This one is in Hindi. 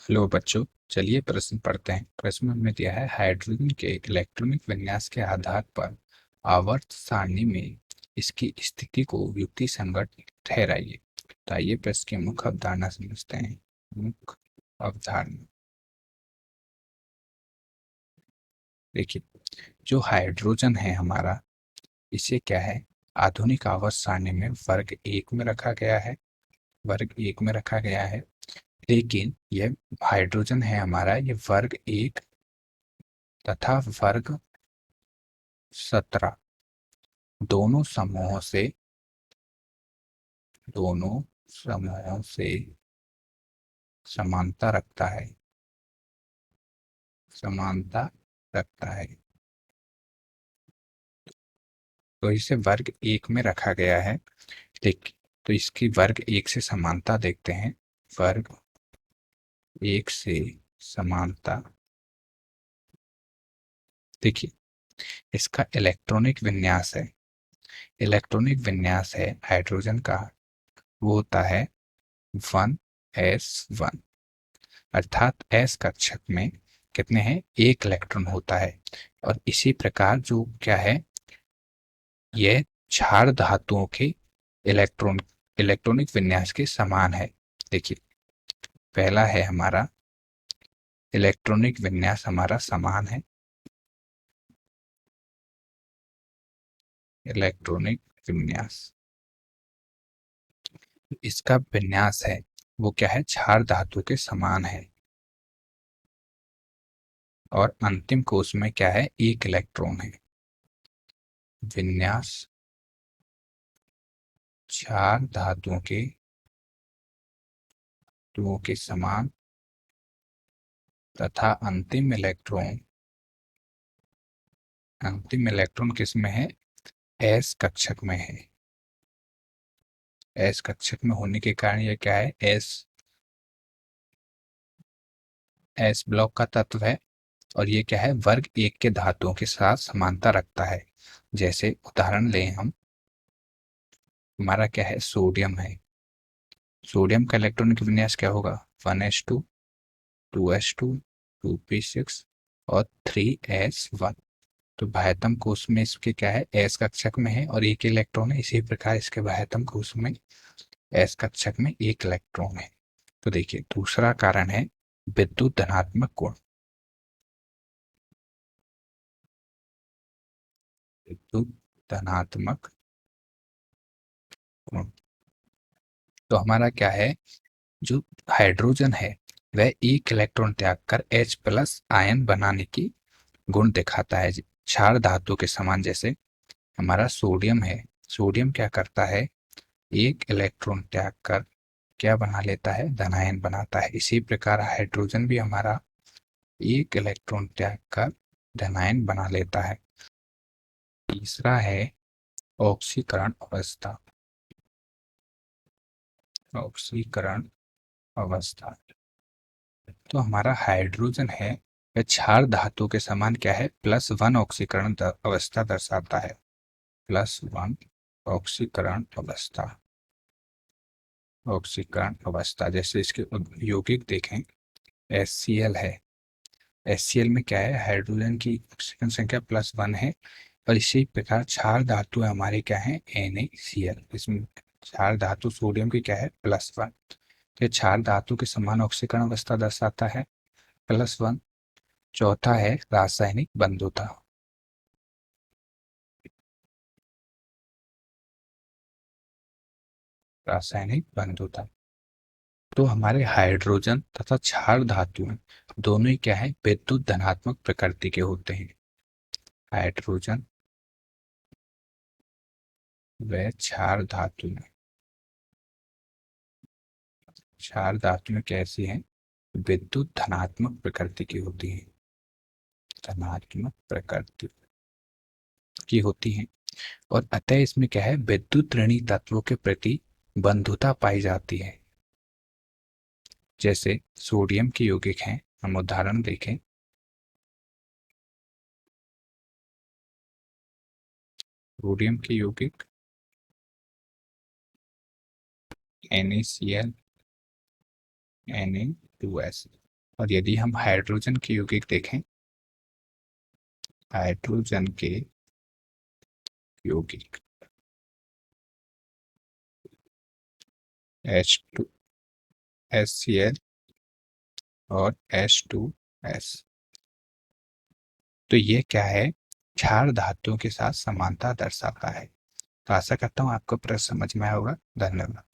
हेलो बच्चों, चलिए प्रश्न पढ़ते हैं। प्रश्न में दिया है हाइड्रोजन के इलेक्ट्रॉनिक विन्यास के आधार पर आवर्त सारणी में इसकी स्थिति को युक्ति संगत ठहराइए। तो आइए प्रश्न की मुख्य अवधारणा समझते हैं। मुख्य अवधारणा देखिए, जो हाइड्रोजन है हमारा, इसे क्या है, आधुनिक आवर्त सारणी में वर्ग एक में रखा गया है। वर्ग एक में रखा गया है, लेकिन यह हाइड्रोजन है हमारा, ये वर्ग एक तथा वर्ग 17 दोनों समूहों से दोनों समूहों से समानता रखता है। समानता रखता है, तो इसे वर्ग एक में रखा गया है। ठीक, तो इसकी वर्ग एक से समानता देखते हैं। वर्ग एक से समानता देखिए, इसका इलेक्ट्रॉनिक विन्यास है। इलेक्ट्रॉनिक विन्यास है हाइड्रोजन का, वो होता है 1s1, अर्थात s कक्षक में कितने हैं, एक इलेक्ट्रॉन होता है। और इसी प्रकार जो क्या है, यह क्षार धातुओं के इलेक्ट्रॉनिक विन्यास के समान है। देखिए, पहला है हमारा इलेक्ट्रॉनिक विन्यास हमारा समान है। इलेक्ट्रॉनिक विन्यास, इसका विन्यास है वो क्या है, क्षार धातु के समान है। और अंतिम कोश में क्या है, एक इलेक्ट्रॉन है। विन्यास क्षार धातुओं के समान तथा अंतिम इलेक्ट्रॉन किस में है, एस कक्षक में है। एस कक्षक में होने के कारण यह क्या है, एस ब्लॉक का तत्व है। और ये क्या है, वर्ग एक के धातुओं के साथ समानता रखता है। जैसे उदाहरण लें हम, हमारा क्या है, सोडियम है। सोडियम का इलेक्ट्रॉनिक विन्यास क्या होगा, 1s2, 2s2, 2p6 और 3s1। तो बाह्यतम कोश में इसके क्या है, एस कक्षक में है और एक इलेक्ट्रॉन है। इसी प्रकार इसके बाह्यतम कोश में एस कक्षक में एक इलेक्ट्रॉन है। तो देखिए, दूसरा कारण है विद्युत धनात्मक गुण। विद्युत धनात्मक गुण, तो हमारा क्या है, जो हाइड्रोजन है वह एक इलेक्ट्रॉन त्याग कर H प्लस आयन बनाने की गुण दिखाता है, क्षार धातु के समान। जैसे हमारा सोडियम है, सोडियम क्या करता है, एक इलेक्ट्रॉन त्याग कर क्या बना लेता है, धनायन बनाता है। इसी प्रकार हाइड्रोजन भी हमारा एक इलेक्ट्रॉन त्याग कर धनायन बना लेता है। तीसरा है ऑक्सीकरण अवस्था। ऑक्सीकरण अवस्था, तो हमारा हाइड्रोजन है वह क्षार धातु के समान क्या है, +1 ऑक्सीकरण अवस्था दर्शाता है। +1 ऑक्सीकरण अवस्था। ऑक्सीकरण अवस्था, जैसे इसके यौगिक देखें, HCl है। HCl में क्या है, हाइड्रोजन की ऑक्सीजन संख्या +1 है। और इसी प्रकार क्षार धातु हमारे क्या है, NaCl। इसमें क्षार धातु सोडियम की क्या है, +1। तो क्षार धातु के समान ऑक्सीकरण अवस्था दर्शाता है, +1। चौथा है रासायनिक बंधुता। रासायनिक बंधुता, तो हमारे हाइड्रोजन तथा क्षार धातु दोनों ही क्या है, विद्युत धनात्मक प्रकृति के होते हैं। हाइड्रोजन व क्षार धातुएं कैसी हैं, विद्युत धनात्मक प्रकृति की होती हैं। धनात्मक प्रकृति की होती हैं। और अतः इसमें क्या है, विद्युत ऋणी तत्वों के प्रति बंधुता पाई जाती है। जैसे सोडियम के यौगिक हैं, हम उदाहरण देखें। सोडियम के यौगिक NaCl Na2S, और यदि हम हाइड्रोजन के यौगिक देखें, हाइड्रोजन के यौगिक H2 HCl और H2S, तो ये क्या है, क्षार धातुओं के साथ समानता दर्शाता है। तो आशा करता हूँ आपको प्रश्न समझ में आया होगा। धन्यवाद।